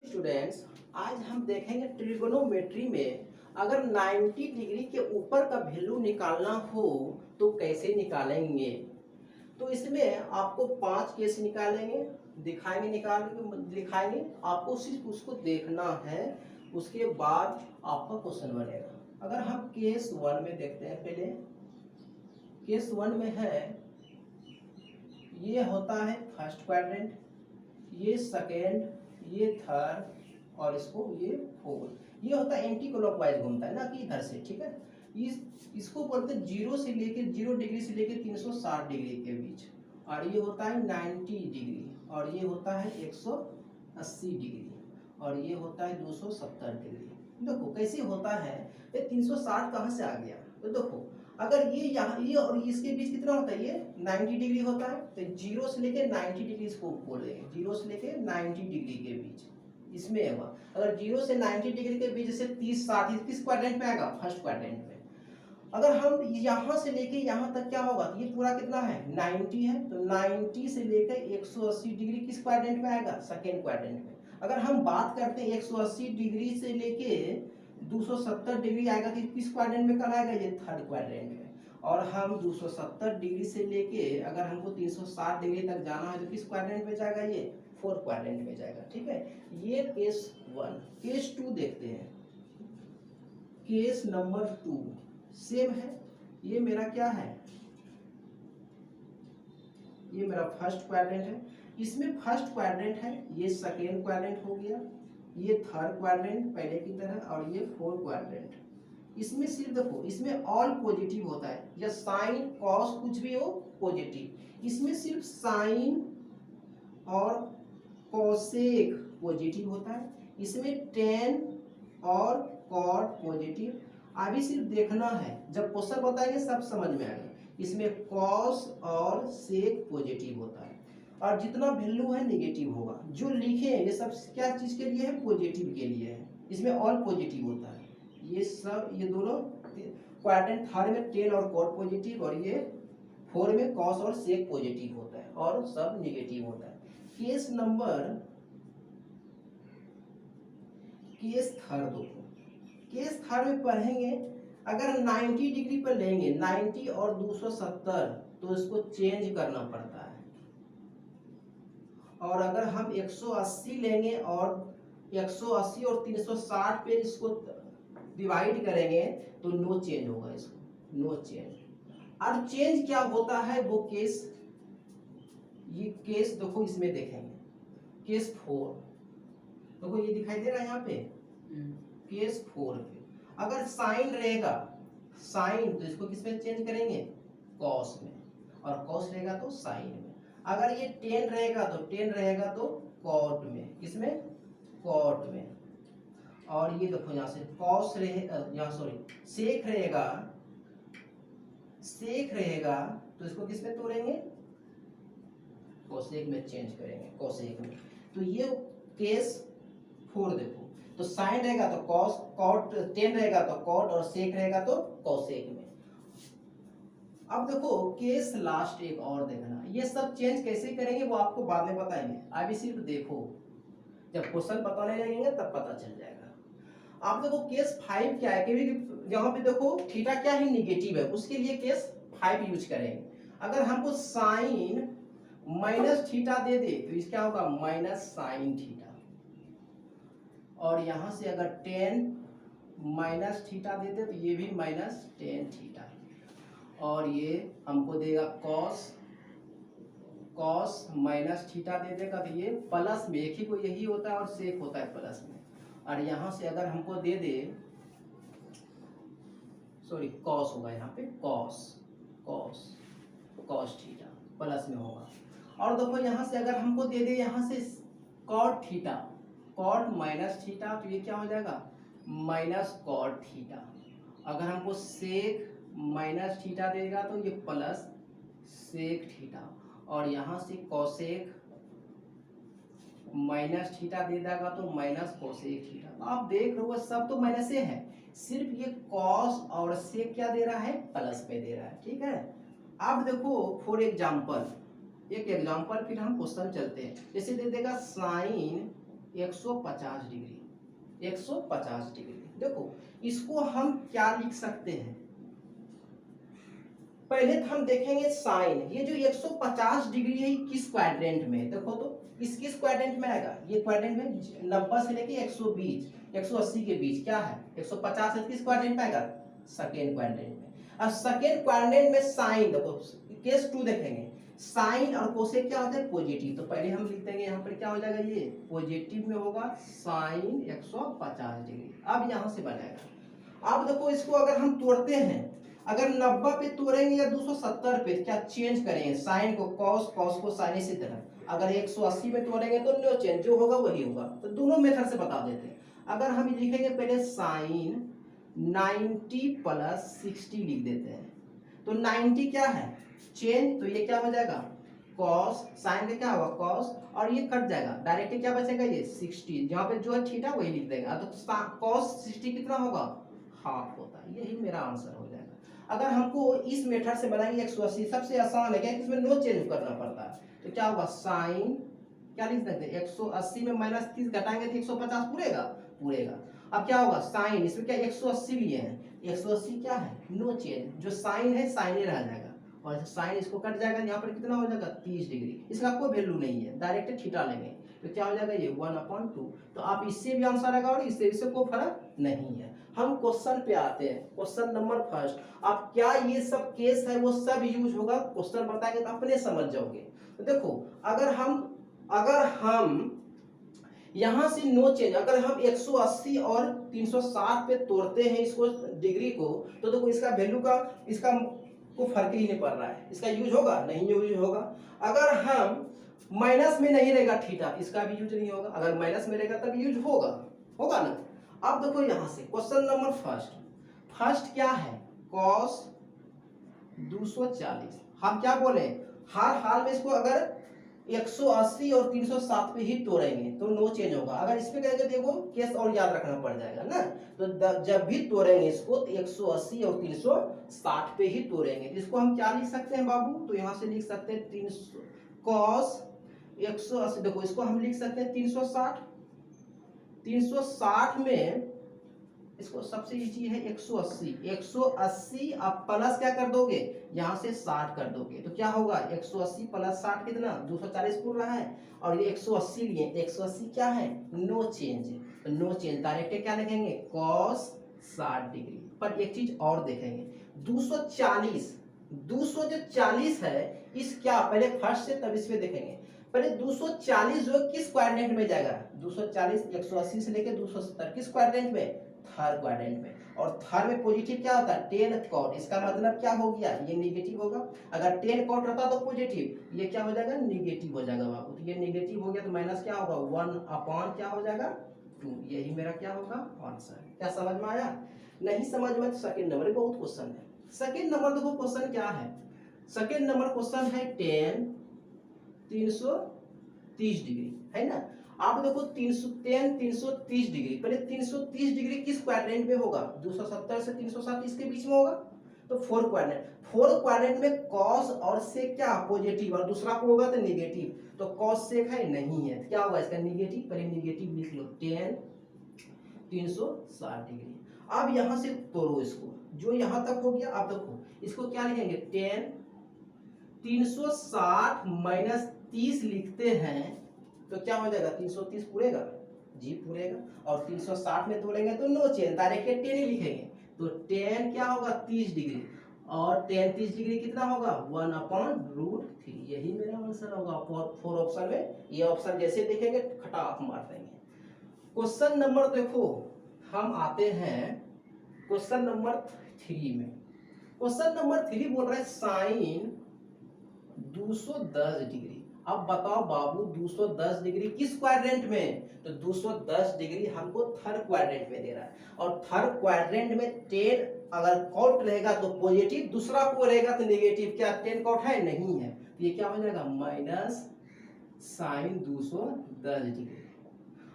Students, आज हम देखेंगे ट्रिगोनोमेट्री में अगर 90 डिग्री के ऊपर का वैल्यू निकालना हो तो कैसे निकालेंगे। तो इसमें आपको 5 केस निकालेंगे, दिखाएंगे आपको सिर्फ उसको देखना है। उसके बाद आपका क्वेश्चन बनेगा। अगर हम केस 1 में देखते हैं, पहले केस 1 में है, ये होता है फर्स्ट क्वाड्रेंट, ये सेकेंड, ये थर्ड और इसको ये फोर्थ। ये होता है एंटी क्लॉकवाइज घूमता है ना कि इधर से, ठीक है। इसको बोलते हैं 0 डिग्री से लेकर 360 डिग्री के बीच। और ये होता है 90 डिग्री और ये होता है 180 डिग्री और ये होता है 270 डिग्री। देखो कैसे होता है, ये 360 कहाँ से आ गया। तो देखो अगर ये यहाँ ये और इसके बीच कितना होता है, ये 90 डिग्री होता है। तो 0 से लेके 90 डिग्री इसको बोलेंगे, 0 से लेके 90 डिग्री के बीच इसमें है। अगर 0 से 90 डिग्री के बीच से 30 60 किस क्वाड्रेंट में आएगा, फर्स्ट क्वाड्रेंट में। अगर हम यहाँ से लेके यहाँ तक क्या होगा, ये पूरा कितना है 90 है, तो 90 से लेकर 180 डिग्री किस क्वाड्रेंट में आएगा, सेकेंड क्वाड्रेंट में। अगर हम बात करते हैं 180 डिग्री से लेके 270 डिग्री आएगा तो किस क्वाड्रेंट में कब आएगा, ये थर्ड क्वाड्रेंट में। और हम 270 डिग्री से लेके अगर हमको 360 डिग्री तक जाना है तो किस क्वाड्रेंट में जाएगा, ये फोर्थ क्वाड्रेंट में जाएगा, ठीक है। ये केस 1। केस 2 देखते हैं। केस नंबर 2 सेम है। ये मेरा क्या है, ये मेरा फर्स्ट क्वाड्रेंट है। इसमें फर्स्ट क्वाड्रेंट है, ये सेकेंड क्वाड्रेंट हो गया, ये थर्ड क्वाड्रेंट पहले की तरह और ये फोर्थ क्वाड्रेंट। इसमें सिर्फ देखो, इसमें ऑल पॉजिटिव होता है, या साइन कॉस कुछ भी हो पॉजिटिव। इसमें सिर्फ साइन और कोसेक पॉजिटिव होता है। इसमें टेन और कॉट पॉजिटिव। अभी सिर्फ देखना है, जब क्वेश्चन बताएंगे सब समझ में आएगा। इसमें कॉस और सेक पॉजिटिव होता है और जितना वैल्यू है नेगेटिव होगा। जो लिखे हैं ये सब क्या चीज के लिए है, पॉजिटिव के लिए है। इसमें ऑल पॉजिटिव होता है। ये सब, ये दोनों क्वाड्रेंट थर्ड में टेन और कॉट पॉजिटिव और ये फोर में कॉस और सेक पॉजिटिव होता है और सब नेगेटिव होता है। केस थर्ड देखो, केस थर्ड में पढ़ेंगे। अगर 90 डिग्री पर लेंगे, 90 और 270, तो इसको चेंज करना पड़ता है। और अगर हम 180 लेंगे और 180 और 360 पे इसको डिवाइड करेंगे तो नो चेंज होगा, इसको नो चेंज। और चेंज क्या होता है वो केस, ये केस देखो इसमें देखेंगे। केस 4 देखो, ये दिखाई दे रहा है यहाँ पे। केस 4 पे अगर साइन रहेगा, साइन तो इसको किस में चेंज करेंगे, कॉस में, और कॉस रहेगा तो साइन में। अगर ये टेन रहेगा तो टेन रहेगा तो कॉट में, किसमें, कॉट में। और ये देखो यहाँ से कॉस रहेगा, यहाँ सॉरी सेक रहेगा, सेक रहेगा तो इसको किस में तोड़ेंगे, कोसेक में चेंज करेंगे, कोसेक में। तो ये केस 4 देखो, तो साइन रहेगा तो कॉस, कॉट, टेन रहेगा तो कॉट और सेक रहेगा तो कोसेक में। अब देखो केस लास्ट एक और देखना, ये सब चेंज कैसे करेंगे वो आपको बाद में बताएंगे। अभी सिर्फ देखो, जब क्वेश्चन बताने लगेंगे तब पता चल जाएगा। आप देखो केस 5 क्या है, क्योंकि यहाँ पे देखो थीटा क्या है, निगेटिव है, उसके लिए केस 5 यूज करेंगे। अगर हमको साइन माइनस थीटा दे दे तो इस क्या होगा, माइनस साइन थीटा। और यहां से अगर टेन माइनस थीटा दे दे तो ये भी माइनस टेन थीटा। और ये हमको देगा कॉस, कॉस माइनस थीटा दे देगा तो ये प्लस में, एक ही को यही होता है और सेक होता है प्लस में। और यहां से अगर हमको दे दे, सॉरी कॉस होगा यहाँ पे, cos, cos, cos theta plus में होगा। और देखो यहाँ से अगर हमको दे दे यहाँ से cot theta, cot minus theta, तो ये क्या हो जाएगा, माइनस कॉट थीटा। अगर हमको सेक माइनस थीटा देगा तो ये प्लस सेक थीटा। और यहाँ से कॉसेक माइनस थीटा दे देगा तो माइनस कोसेक थीटा। तो आप देख रहे हो सब तो माइनस से है, सिर्फ ये कॉस और सेक क्या दे रहा है, प्लस पे दे रहा है, ठीक है। अब देखो फॉर एग्जांपल, एक एग्जांपल फिर हम क्वेश्चन चलते हैं। जैसे दे देगा साइन 150 डिग्री, 150 डिग्री। देखो इसको हम क्या लिख सकते हैं, पहले तो हम देखेंगे साइन, ये जो 150 डिग्री है किस क्वाड्रेंट में है? देखो तो इस किस क्वाड्रेंट में आएगा, ये क्वाड्रेंट में 90 से लेके 120 180 के बीच क्या है, 150 है, किस क्वाड्रेंट में आएगा, सेकेंड क्वाड्रेंट में। अब सेकेंड क्वाड्रेंट में साइन, देखो केस 2 देखेंगे, साइन और कोसेक क्या होता है, पॉजिटिव, तो पहले हम लिख देंगे यहाँ पर क्या हो जाएगा, ये पॉजिटिव में होगा साइन 150 डिग्री। अब यहाँ से बनेगा, अब देखो इसको अगर हम तोड़ते हैं, अगर 90 पे तोड़ेंगे या 270 पे, क्या चेंज करेंगे साइन को, कॉस, कॉस को साइन, इसी तरह अगर 180 में तोड़ेंगे तो नो चेंज, जो होगा वही होगा। तो दोनों मेथड से बता देते हैं। अगर हम लिखेंगे पहले साइन 90 प्लस 60 लिख देते हैं, तो 90 क्या है चेंज, तो ये क्या हो जाएगा कॉस, साइन का क्या होगा कॉस, और ये कट जाएगा, डायरेक्ट क्या बचेगा ये 60, जहाँ पे जो है थीटा वही लिख देगा, तो कॉस 60 कितना होगा, हाफ होता है, यही मेरा आंसर हो जाएगा। अगर हमको इस मेथड से बनाएंगे 180, सबसे आसान है क्या, इसमें नो चेंज करना पड़ता है, तो क्या होगा साइन क्या लिख सकते हैं 180 में माइनस 30 घटाएंगे तो 150 पूरेगा, पूरेगा। अब क्या होगा साइन, इसमें क्या 180 लिए हैं, 180 क्या है नो चेंज, जो साइन है साइन ही रह जाएगा, और साइन इसको कट जाएगा, यहाँ पर कितना हो जाएगा 30 डिग्री, इसका कोई वैल्यू नहीं है, डायरेक्ट थीटा लेंगे तो क्या हो जाएगा ये 1/2। तो आप इससे भी आंसर आएगा और इससे कोई फर्क नहीं है। हम क्वेश्चन पे आते हैं, क्वेश्चन नंबर फर्स्ट। आप क्या ये सब केस है वो सब यूज होगा, क्वेश्चन बताएंगे तो अपने समझ जाओगे। तो देखो अगर हम यहां से नो चेंज, अगर हम 180 और 360 पे तोड़ते हैं इसको डिग्री को, तो देखो इसका वैल्यू का इसका को फर्क ही नहीं पड़ रहा है, इसका यूज होगा नहीं यूज होगा। अगर हम माइनस में नहीं रहेगा थीटा, इसका भी यूज नहीं होगा, अगर माइनस में रहेगा तब यूज होगा, होगा ना। अब देखो यहां से क्वेश्चन नंबर फर्स्ट क्या है कॉस 240, हम क्या बोले हर हाल में इसको अगर 180 और 360 पे ही तोड़ेंगे तो नो चेंज होगा, अगर इस पे करेंगे देखो केस और याद रखना पड़ जाएगा ना, तो जब भी तोड़ेंगे इसको तो 180 और 360 पे ही तोड़ेंगे। इसको हम क्या लिख सकते हैं बाबू, तो यहाँ से लिख सकते हैं 300 कॉस 180, देखो इसको हम लिख सकते हैं 360 में, इसको सबसे इजी है 180 आप प्लस क्या कर दोगे यहाँ से 60 कर दोगे, तो क्या होगा 180 प्लस 60 कितना 240 पूर रहा है, और ये 180 लिए, 180 क्या है नो चेंज, तो नो चेंज डायरेक्ट क्या लिखेंगे कॉस 60 डिग्री। पर एक चीज और देखेंगे 240 है इस क्या, पहले फर्स्ट से तब इस पे देखेंगे, पहले 240 जो किस क्वाड्रेंट में जाएगा, 240 180 से लेकर 270 किस क्वाड्रेंट में, थर्ड क्वाड्रेंट में, और थर्ड में पॉजिटिव क्या होता है 10 कॉट, इसका मतलब क्या हो गया ये नेगेटिव होगा, अगर 10 कॉट रहता तो पॉजिटिव, ये क्या हो जाएगा नेगेटिव हो जाएगा बाबू, तो ये नेगेटिव हो गया तो माइनस क्या होगा 1 क्या हो जाएगा 2, यही मेरा क्या होगा आंसर। क्या समझ में आया, नहीं समझ में तो सेकंड नंबर बहुत क्वेश्चन है। सेकंड नंबर देखो क्वेश्चन क्या है, सेकंड नंबर क्वेश्चन है 10 330 डिग्री है ना। आप देखो 330 डिग्री, पहले 330 डिग्री किस क्वाड्रेंट में होगा, 270 से 360 इसके बीच में होगा, तो फोर्थ क्वाड्रेंट में कॉस और सेक क्या पॉजिटिव, और दूसरा को होगा तो नेगेटिव, तो कॉस सेक है नहीं है, तो क्या होगा इसका नेगेटिव, पहले नेगेटिव लिख लो 10 360 डिग्री। अब यहां से तोड़ो इसको, जो यहां तक हो गया, अब देखो इसको क्या लिखेंगे 10 360 माइनस 30 लिखते हैं तो क्या हो जाएगा 330 पूरेगा जी पूरेगा, और 360 में तोड़ेंगे तो नो चेंज, डायरेक्ट 10 ही लिखेंगे, तो 10 क्या होगा 30 डिग्री, और 10 30 डिग्री कितना होगा 1/√3, यही मेरा आंसर होगा। फोर ऑप्शन में ये ऑप्शन जैसे देखेंगे खटाक मार देंगे। क्वेश्चन नंबर देखो हम आते हैं क्वेश्चन नंबर 3 में। क्वेश्चन नंबर 3 बोल रहा है साइन 210 डिग्री। अब बताओ बाबू 210 डिग्री किस क्वाड्रेंट में, तो 210 डिग्री हमको थर्ड क्वाड्रेंट में दे रहा है, और थर्ड क्वाड्रेंट में 10 अगर कॉट रहेगा तो पॉजिटिव, दूसरा को रहेगा तो नेगेटिव, क्या 10 कॉट है नहीं है, तो ये क्या हो जाएगा माइनस साइन 210 डिग्री।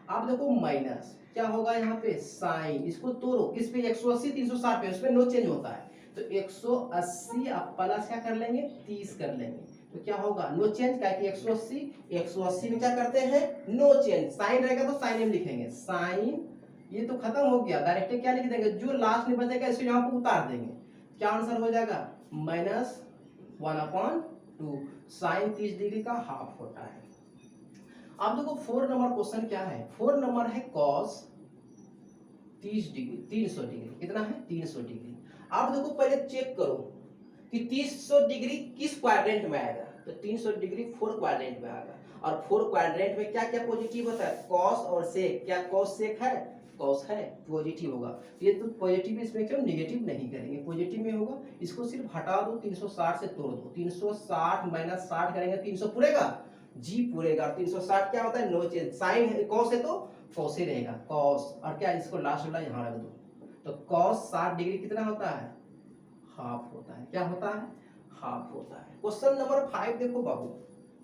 अब देखो माइनस क्या होगा यहाँ पे साइन, इसको तोड़ो किस पे 180 360 पे, उसमें नो चेंज होता है, तो 180 आप प्लस क्या कर लेंगे 30 कर लेंगे, तो क्या होगा नो चेंज, क्या कि 180 में क्या करते हैं नो चेंज, साइन रहेगा तो साइन में लिखेंगे साइन, ये तो खत्म हो गया, डायरेक्ट क्या लिख देंगे जो लास्ट में बचेगा इसको यहाँ पे उतार देंगे, क्या आंसर हो जाएगा -1/2, साइन 30 डिग्री का हाफ होता है। अब देखो 4 नंबर क्वेश्चन क्या है, 4 नंबर है कॉस 30 डिग्री 300 डिग्री, कितना है 300 डिग्री। अब देखो पहले चेक करो कि 300 डिग्री किस क्वाड्रेंट में आएगा, तो 300 डिग्री 4 क्वाड्रेंट में आएगा, और 4 क्वाड्रेंट में क्या क्या पॉजिटिव होता है कॉस और सेक, क्या कॉस सेक है, कॉस है पॉजिटिव होगा, ये तो पॉजिटिव इसमें क्यों नेगेटिव नहीं करेंगे, पॉजिटिव में होगा, इसको सिर्फ हटा दो 360 से तोड़ दो, 360 माइनस 60 करेंगे 300 पूरेगा जी पूरेगा, 360 क्या होता है नो चेंज, साइन कॉस है तो कॉस ही रहेगा कॉस, और क्या इसको लास्ट वाला यहाँ रख दो, तो कॉस 60 डिग्री कितना होता है हाफ होता है, क्या होता है हाफ होता है। क्वेश्चन नंबर 5 देखो बाबू,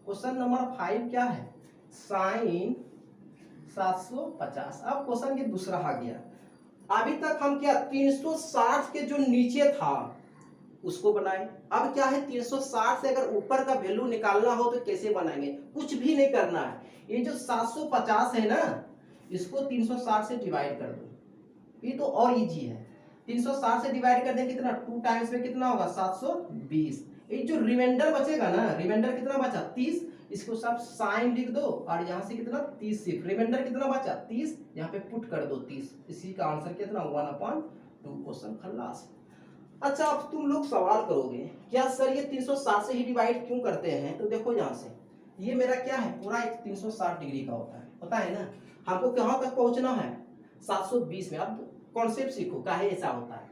क्वेश्चन नंबर 5 क्या है साइन 750। अब क्वेश्चन के दूसरा आ गया, अभी तक हम क्या 360 के जो नीचे था उसको बनाए, अब क्या है 360 से अगर ऊपर का वैल्यू निकालना हो तो कैसे बनाएंगे, कुछ भी नहीं करना है, ये जो 750 है ना इसको 360 से डिवाइड कर दो, ये तो और इजी है, 360 से डिवाइड कर दें कितना 2 टाइम्स में कितना होगा 720, ये जो रिमाइंडर बचेगा ना, रिमाइंडर कितना बचा 30, इसको सब साइन लिख दो और यहाँ से कितना 30 सिर्फ, रिमाइंडर कितना बचा 30, यहाँ पे पुट कर दो 30, इसी का आंसर कितना 1/2, क्वेश्चन खल्लास। अच्छा अब तुम लोग सवाल करोगे क्या सर ये 360 से ही डिवाइड क्यों करते हैं, तो देखो यहाँ से ये मेरा क्या है पूरा एक 360 डिग्री का होता है ना, हमको कहाँ तक पहुंचना है 720 में, अब कॉन्सेप्ट सीखो काहे ऐसा होता है,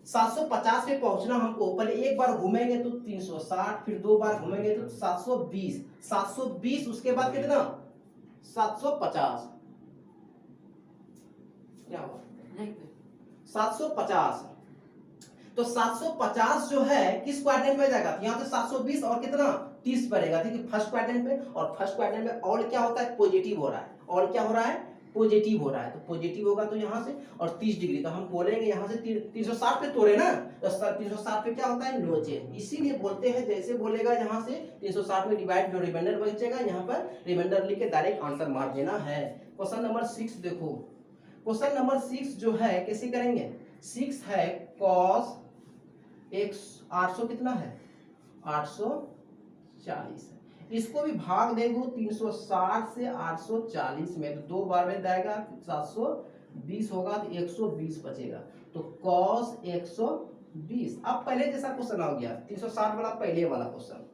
750 पे पहुंचना हमको, पहले एक बार घूमेंगे तो 360, फिर 2 बार घूमेंगे तो 720, 720 उसके बाद कितना 750, क्या हुआ 750, तो 750 जो है किस क्वाड्रेंट में जाएगा, यहाँ पे 720 और कितना 30 पड़ेगा, ठीक है फर्स्ट क्वाड्रेंट में, और फर्स्ट क्वाड्रेंट में और क्या होता है पॉजिटिव हो रहा है, और क्या हो रहा है पॉजिटिव हो रहा है, तो पॉजिटिव होगा तो यहाँ से, और 30 डिग्री तो हम बोलेंगे यहाँ से 360 पे तोड़े ना, तो 360 पे क्या होता है नो चेंज, इसीलिए बोलते हैं जैसे बोलेगा यहाँ से 360 में डिवाइड जो रिमाइंडर बचेगा यहाँ पर रिमाइंडर लिख के डायरेक्ट आंसर मार देना है। क्वेश्चन नंबर 6 देखो, क्वेश्चन नंबर 6 जो है कैसे करेंगे, 6 है कॉस 800 कितना है 840, इसको भी भाग देगो 360 से 840 में, तो 2 बार में जाएगा 720 होगा तो 120 बचेगा, तो cos 120। अब पहले जैसा क्वेश्चन आ गया 360 वाला पहले वाला क्वेश्चन,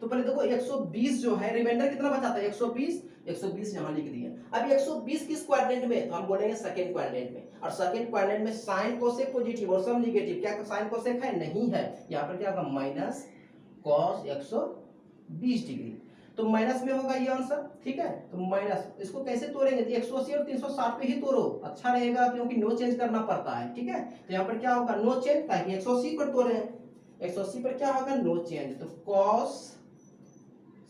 तो पहले देखो 120 जो है रिमाइंडर कितना बचा था 120 यहाँ लिख दिए, अब 120 किस क्वाड्रेंट में, तो हम बोलेंगे सेकंड क्वाड्रेंट में, और सेकंड क्वाड्रेंट में साइन कोसेक पॉजिटिव और सब नेगेटिव, क्या साइन कोसेक है नहीं है, यहाँ पर क्या होगा माइनस cos 120 डिग्री, तो माइनस में होगा ये आंसर, ठीक है, तो माइनस इसको कैसे तोड़ेंगे, तो 180 और 360 पे ही तोड़ो अच्छा रहेगा क्योंकि नो चेंज करना पड़ता है, ठीक है, तो यहाँ पर क्या होगा नो चेंज, ताकि 180 पर तोड़े हैं, 180 पर क्या होगा नो चेंज, तो cos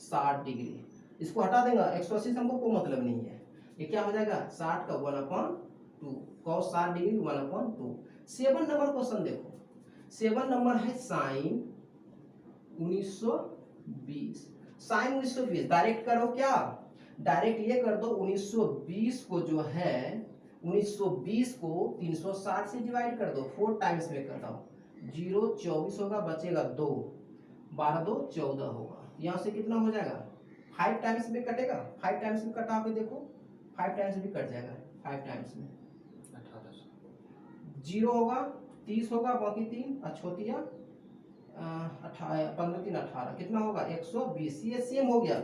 60 डिग्री, इसको हटा देंगे 180 से हमको कोई मतलब नहीं है, ये क्या हो जाएगा 60 का 1/2, cos 60 डिग्री 1/2। 7 नंबर क्वेश्चन देखो, 7 नंबर है साइन 1920, साइन 1920 डायरेक्ट करो, क्या डायरेक्ट ये कर दो 1920 को जो है 1920 को 360 से डिवाइड कर दो, 4 टाइम्स में कर दो, 0 24 होगा बचेगा 2, 12 2 14 होगा, यहाँ से कितना हो जाएगा 5 टाइम्स में कटेगा, 5 टाइम्स में कटा के देखो 5 टाइम्स भी कट जाएगा, 5 टाइम्स में 0 होगा 30 होगा बाकी 3 अछोतिया 15 3 18 कितना होगा 120, ये सेम हो गया,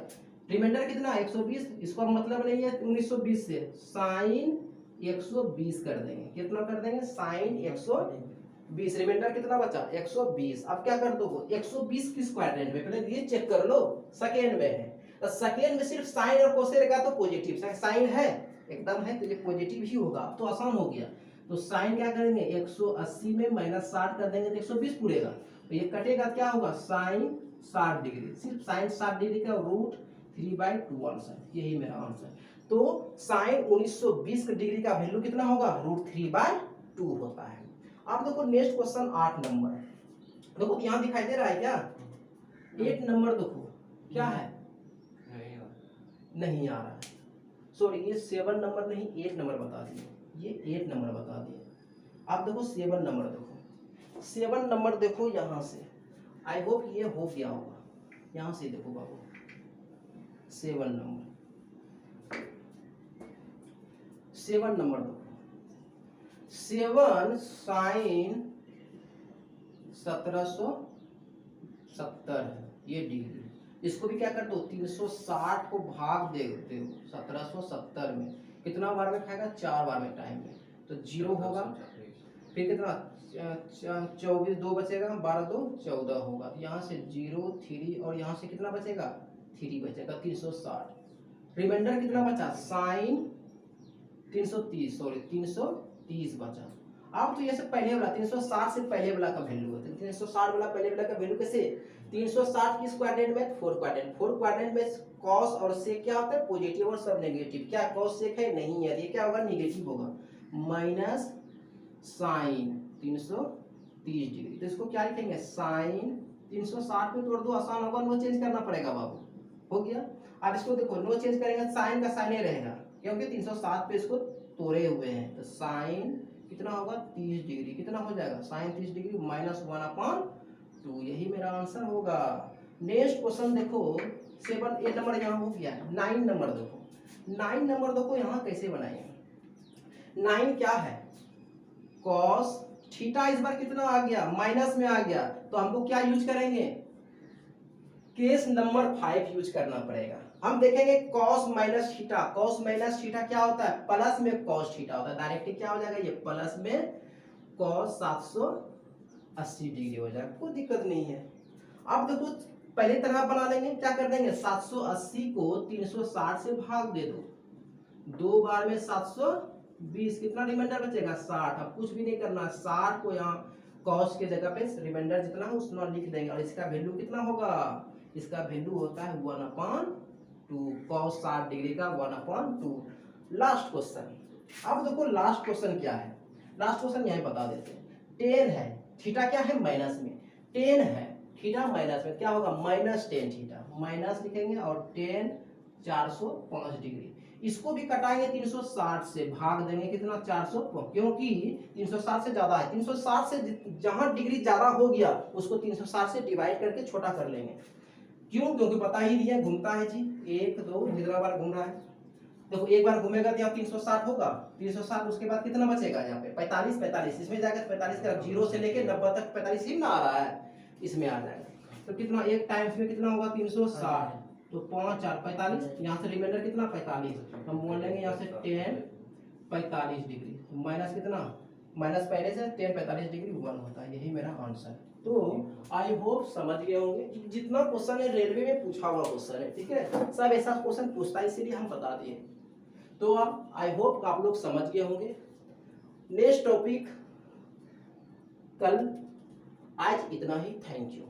रिमाइंडर कितना 120, इसको मतलब नहीं है 1920 से साइन 120 कर देंगे, कितना कर देंगे साइन 120, रिमाइंडर कितना बचा 120, अब क्या कर दो 120 किस क्वाड्रेंट में, पहले ये चेक कर लो सेकेंड में है, तो सेकेंड में सिर्फ साइन और कोसेक रहेगा तो पॉजिटिव, साइन है एकदम है तो ये पॉजिटिव ही होगा, तो आसान हो गया, तो साइन क्या करेंगे 180 में माइनस 60 कर देंगे तो 120 पूरेगा, तो ये कटेगा क्या होगा साइन 60 डिग्री, सिर्फ साइन 60 डिग्री का √3/2 आंसर, यही मेरा आंसर, तो साइन 1920 डिग्री का वैल्यू कितना होगा √3/2 होता है। अब देखो नेक्स्ट क्वेश्चन 8 नंबर, देखो यहाँ दिखाई दे रहा है क्या 8 नंबर देखो क्या है, नहीं आ रहा है, सॉरी ये 7 नंबर नहीं 8 नंबर बता दिए, ये 8 नंबर बता दिए। आप देखो 7 नंबर देखो, 7 नंबर देखो यहाँ से, आई होप ये हो गया होगा, यहाँ से देखो बाबू 7 नंबर, 7 नंबर देखो, 7 साइन 1770 है ये डिग्री, इसको भी क्या करते हो 360 को भाग देते हो 1770 में, कितना बार में खाएगा 4 बार में टाइम में, तो 0 होगा, फिर कितना 24 2 बचेगा, 12 2 14 होगा, तो यहाँ से 0 3 और यहाँ से कितना बचेगा 3 बचेगा, 360, रिमाइंडर कितना बचा साइन 330 सॉरी 330 बचा। अब तो ये से पहले वाला 360 से पहले वाला का वैल्यू है, 360 वाला पहले वाला का वैल्यू कैसे, 360 किस क्वाड्रेंट में 4 क्वाड्रेंट, 4 क्वाड्रेंट में कॉस और सेक क्या होता है पॉजिटिव और सब नेगेटिव, क्या कॉस सेक है नहीं है, ये क्या होगा नेगेटिव होगा, माइनस साइन 330 डिग्री, तो इसको क्या लिखेंगे साइन 360 में तोड़ दो आसान होगा, नो चेंज करना पड़ेगा बाबू, हो गया। अब इसको देखो नो चेंज करेंगे साइन का साइन ही रहेगा क्योंकि 360 पे इसको तोड़े हुए हैं, तो साइन कितना होगा 30 डिग्री, कितना हो जाएगा साइन 30 डिग्री माइनस 1/2, यही मेरा आंसर होगा। नेक्स्ट क्वेश्चन देखो 7 8 नंबर यहाँ हो गया, 9 नंबर देखो, 9 नंबर देखो यहाँ कैसे बनाएंगे, 9 क्या है कॉस थीटा, इस बार कितना आ गया माइनस में आ गया, तो हमको क्या यूज करेंगे केस नंबर 5 यूज करना पड़ेगा, हम देखेंगे cos minus theta, cos minus theta क्या होता है प्लस में कॉस थीटा होता है, डायरेक्टली क्या हो जाएगा ये प्लस में कॉस 780 डिग्री हो जाएगा, कोई दिक्कत नहीं है। अब देखो पहले तरह बना लेंगे, क्या कर देंगे 780 को 360 से भाग दे दो, 2 बार में 720, कितना रिमाइंडर बचेगा 60, अब कुछ भी नहीं करना 60 को यहाँ कॉस के जगह पे रिमाइंडर जितना है उतना लिख देंगे, और इसका वैल्यू कितना होगा, इसका वैल्यू होता है 1/2, कॉस 60 डिग्री का 1/2। लास्ट क्वेश्चन, अब देखो लास्ट क्वेश्चन क्या है, लास्ट क्वेश्चन यही बता देते हैं, 10 है थीटा क्या है माइनस में, 10 है थीटा माइनस में क्या होगा -10 थीटा, माइनस लिखेंगे और 10 405 डिग्री, इसको भी कटाएंगे 360 से भाग देंगे कितना 400, क्योंकि 360 से ज्यादा है, 360 से जहां डिग्री ज्यादा हो गया उसको 360 से डिवाइड करके छोटा कर लेंगे, क्यों क्योंकि पता ही दिया घूमता है जी 1 2 जितना बार घूम रहा है, देखो एक बार घूमेगा तो यहाँ 360 होगा, 360 उसके बाद कितना बचेगा यहाँ पे 45 45, इसमें जाकर 45 का 0 से लेके 90 तक 45 ही ना आ रहा है, इसमें आ जाएगा, तो कितना एक टाइम्स में कितना होगा 360, तो 5 4 45, यहाँ से रिमाइंडर कितना 45, हम बोल लेंगे यहाँ से 10 45 डिग्री, माइनस कितना माइनस पहले से 10 45 डिग्री 1 होता है, यही मेरा आंसर है। तो आई होप समझ गए होंगे, जितना क्वेश्चन है रेलवे में पूछा हुआ क्वेश्चन है, ठीक है सब ऐसा क्वेश्चन पूछता है इसीलिए हम बता दिए, तो आप आई होप आप लोग समझ गए होंगे। नेक्स्ट टॉपिक कल, आज इतना ही, थैंक यू।